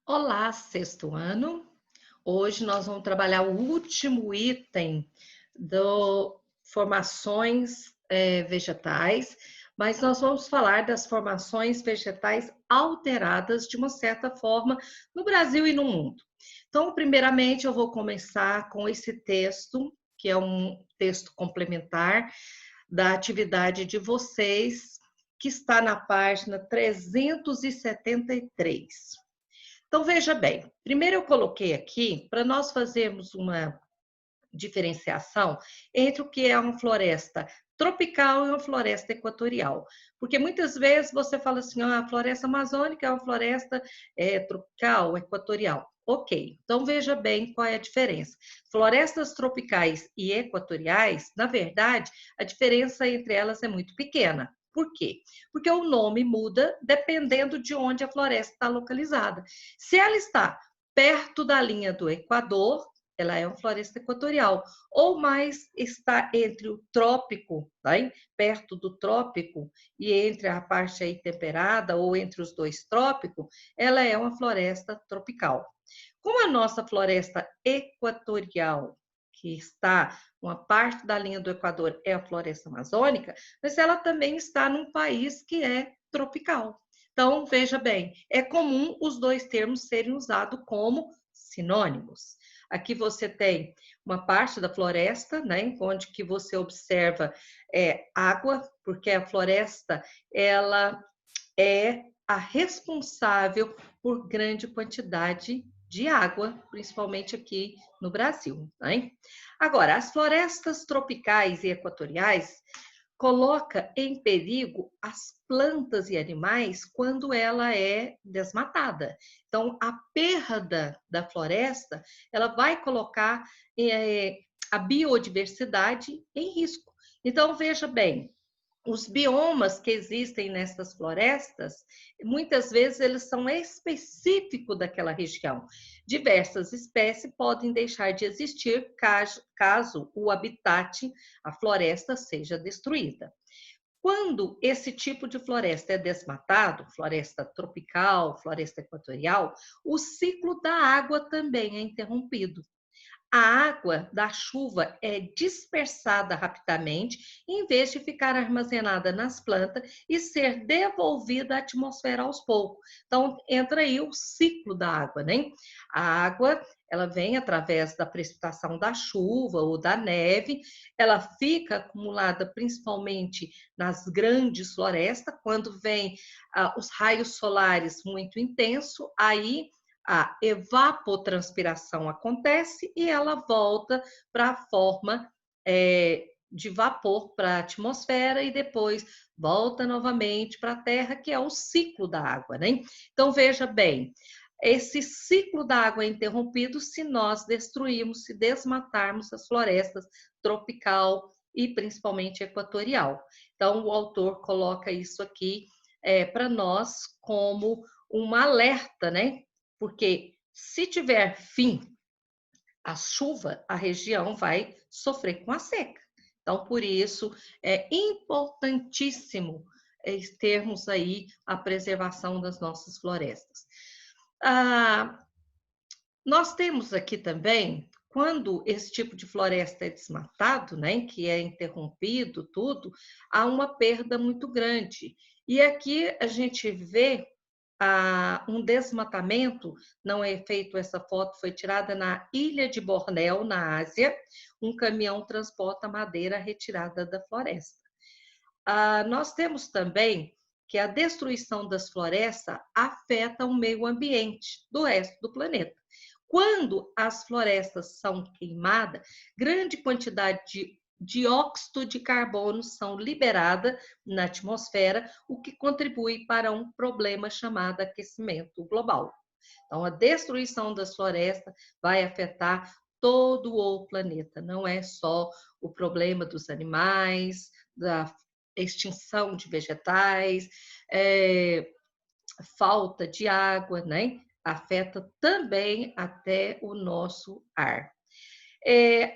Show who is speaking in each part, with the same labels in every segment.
Speaker 1: Olá, sexto ano. Hoje nós vamos trabalhar o último item do formações vegetais, mas nós vamos falar das formações vegetais alteradas de uma certa forma no Brasil e no mundo. Então, primeiramente, eu vou começar com esse texto, que é um texto complementar da atividade de vocês, que está na página 373. Então, veja bem, primeiro eu coloquei aqui para nós fazermos uma diferenciação entre o que é uma floresta tropical e uma floresta equatorial. Porque muitas vezes você fala assim, a floresta amazônica é uma floresta tropical, equatorial. Ok, então veja bem qual é a diferença. Florestas tropicais e equatoriais, na verdade, a diferença entre elas é muito pequena. Por quê? Porque o nome muda dependendo de onde a floresta está localizada. Se ela está perto da linha do Equador, ela é uma floresta equatorial, ou mais está entre o trópico, tá? Perto do trópico, e entre a parte aí temperada, ou entre os dois trópicos, ela é uma floresta tropical. Como a nossa floresta equatorial, que está uma parte da linha do Equador, é a floresta amazônica, mas ela também está num país que é tropical. Então, veja bem, é comum os dois termos serem usados como sinônimos. Aqui você tem uma parte da floresta, né, onde que você observa água, porque a floresta ela é a responsável por grande quantidade de água, principalmente aqui no Brasil. Né? Agora, as florestas tropicais e equatoriais coloca em perigo as plantas e animais quando ela é desmatada. Então, a perda da floresta, ela vai colocar a biodiversidade em risco. Então, veja bem, os biomas que existem nessas florestas, muitas vezes eles são específicos daquela região. Diversas espécies podem deixar de existir caso o habitat, a floresta, seja destruída. Quando esse tipo de floresta é desmatado, floresta tropical, floresta equatorial, o ciclo da água também é interrompido. A água da chuva é dispersada rapidamente, em vez de ficar armazenada nas plantas e ser devolvida à atmosfera aos poucos. Então, entra aí o ciclo da água, né? A água, ela vem através da precipitação da chuva ou da neve, ela fica acumulada principalmente nas grandes florestas, quando vem os raios solares muito intensos, aí a evapotranspiração acontece e ela volta para a forma de vapor para a atmosfera e depois volta novamente para a Terra, que é o ciclo da água, né? Então, veja bem, esse ciclo da água é interrompido se nós destruirmos, se desmatarmos as florestas tropical e principalmente equatorial. Então, o autor coloca isso aqui para nós como um alerta, né? Porque se tiver fim a chuva, a região vai sofrer com a seca. Então, por isso, é importantíssimo termos aí a preservação das nossas florestas. Ah, nós temos aqui também, quando esse tipo de floresta é desmatado, né, que é interrompido tudo, há uma perda muito grande. E aqui a gente vê um desmatamento, não é feito, essa foto foi tirada na ilha de Bornéu, na Ásia, um caminhão transporta madeira retirada da floresta. Nós temos também que a destruição das florestas afeta o meio ambiente do resto do planeta. Quando as florestas são queimadas, grande quantidade de dióxido de carbono são liberadas na atmosfera, o que contribui para um problema chamado aquecimento global. Então, a destruição das florestas vai afetar todo o planeta, não é só o problema dos animais, da extinção de vegetais, falta de água, né? Afeta também até o nosso ar.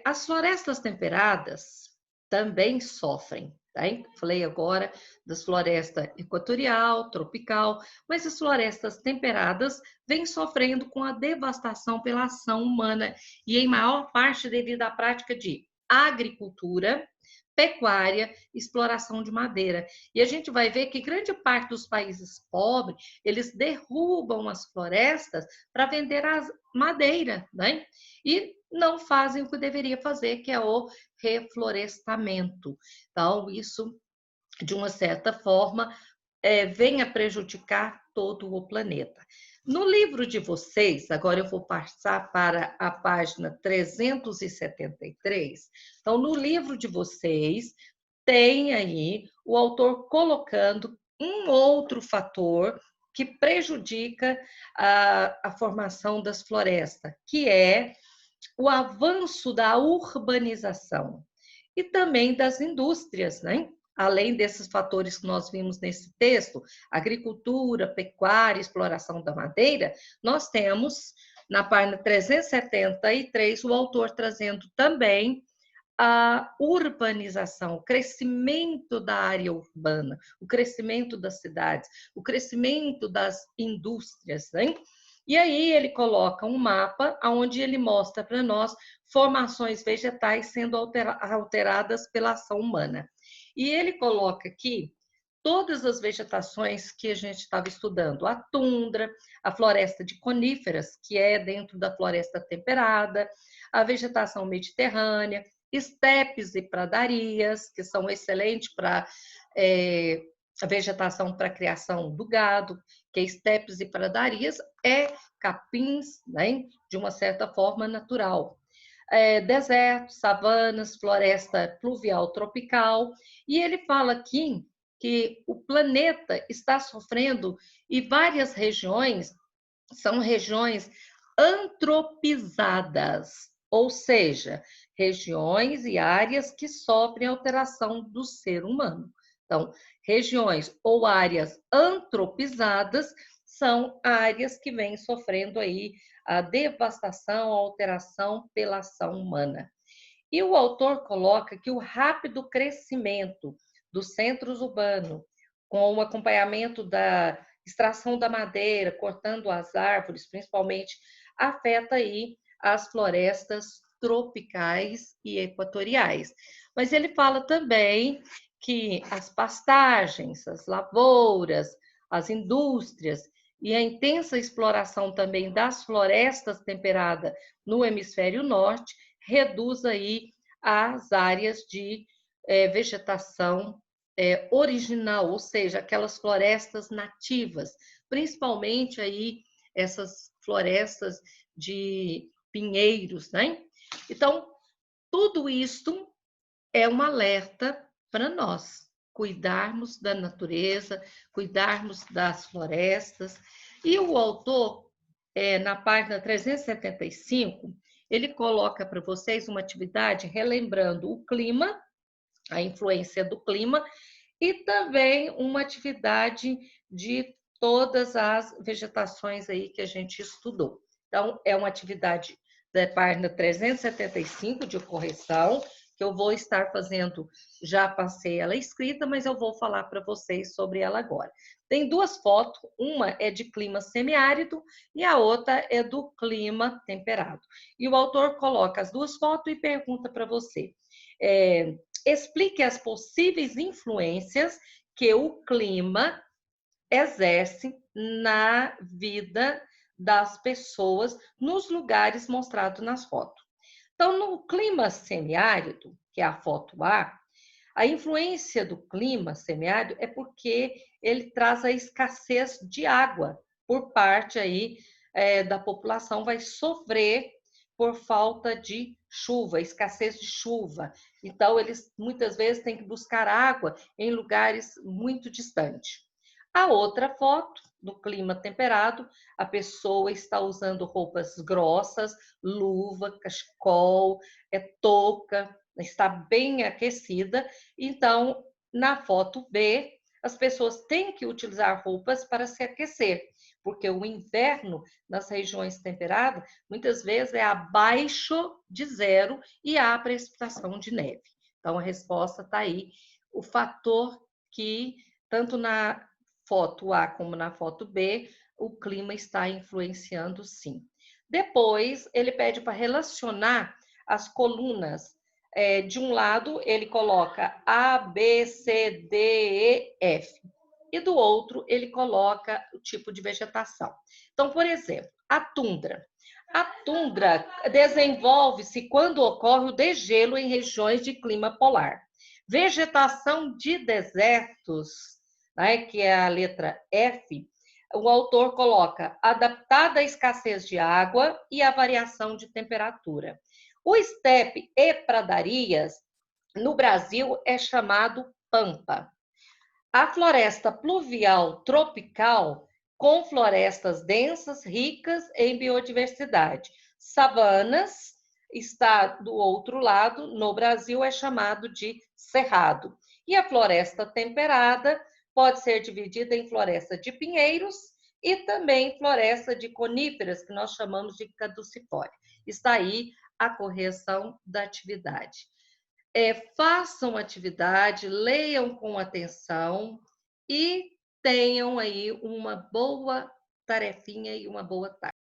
Speaker 1: As florestas temperadas também sofrem, Tá? Falei agora das florestas equatorial, tropical, mas as florestas temperadas vêm sofrendo com a devastação pela ação humana e em maior parte devido à prática de agricultura, pecuária, exploração de madeira. E a gente vai ver que grande parte dos países pobres, eles derrubam as florestas para vender a madeira, né? E não fazem o que deveria fazer, que é o reflorestamento. Então, isso, de uma certa forma, vem a prejudicar todo o planeta. No livro de vocês, agora eu vou passar para a página 373. Então, no livro de vocês, tem aí o autor colocando um outro fator que prejudica a formação das florestas, que é o avanço da urbanização e também das indústrias, né? Além desses fatores que nós vimos nesse texto, agricultura, pecuária, exploração da madeira, nós temos na página 373 o autor trazendo também a urbanização, o crescimento da área urbana, o crescimento das cidades, o crescimento das indústrias, né? E aí ele coloca um mapa onde ele mostra para nós formações vegetais sendo alteradas pela ação humana. E ele coloca aqui todas as vegetações que a gente estava estudando, a tundra, a floresta de coníferas, que é dentro da floresta temperada, a vegetação mediterrânea, estepes e pradarias, que são excelentes para a vegetação para a criação do gado, que é estepes e pradarias, é capins, né, de uma certa forma natural. Desertos, savanas, floresta pluvial tropical, e ele fala aqui que o planeta está sofrendo e várias regiões são regiões antropizadas, ou seja, regiões e áreas que sofrem alteração do ser humano. Então, regiões ou áreas antropizadas são áreas que vêm sofrendo aí a devastação, a alteração pela ação humana. E o autor coloca que o rápido crescimento dos centros urbanos, com o acompanhamento da extração da madeira, cortando as árvores, principalmente, afeta aí as florestas tropicais e equatoriais. Mas ele fala também que as pastagens, as lavouras, as indústrias e a intensa exploração também das florestas temperadas no hemisfério norte reduz aí as áreas de vegetação original, ou seja, aquelas florestas nativas, principalmente aí essas florestas de pinheiros, né? Então, tudo isto é um alerta para nós cuidarmos da natureza, cuidarmos das florestas. E o autor, na página 375, ele coloca para vocês uma atividade relembrando o clima, a influência do clima, e também uma atividade de todas as vegetações aí que a gente estudou. Então, é uma atividade da página 375 de correção, que eu vou estar fazendo, já passei ela escrita, mas eu vou falar para vocês sobre ela agora. Tem duas fotos, uma é de clima semiárido e a outra é do clima temperado. E o autor coloca as duas fotos e pergunta para você, explique as possíveis influências que o clima exerce na vida das pessoas nos lugares mostrados nas fotos. Então, no clima semiárido, que é a foto a influência do clima semiárido é porque ele traz a escassez de água por parte aí da população, vai sofrer por falta de chuva, escassez de chuva. Então, eles muitas vezes têm que buscar água em lugares muito distantes. A outra foto, no clima temperado, a pessoa está usando roupas grossas, luva, cachecol, touca, está bem aquecida. Então, na foto B, as pessoas têm que utilizar roupas para se aquecer, porque o inverno nas regiões temperadas muitas vezes é abaixo de zero e há precipitação de neve. Então, a resposta está aí o fator que, tanto na foto A como na foto B, o clima está influenciando sim. Depois, ele pede para relacionar as colunas. De um lado, ele coloca A, B, C, D, E, F. E do outro, ele coloca o tipo de vegetação. Então, por exemplo, a tundra. A tundra desenvolve-se quando ocorre o degelo em regiões de clima polar. Vegetação de desertos, né, que é a letra F, o autor coloca adaptada à escassez de água e à variação de temperatura. O estepe e pradarias, no Brasil, é chamado pampa. A floresta pluvial tropical, com florestas densas, ricas em biodiversidade. Savanas, está do outro lado, no Brasil é chamado de cerrado. E a floresta temperada pode ser dividida em floresta de pinheiros e também floresta de coníferas, que nós chamamos de caducifólia. Está aí a correção da atividade. Façam atividade, leiam com atenção e tenham aí uma boa tarefinha e uma boa tarde.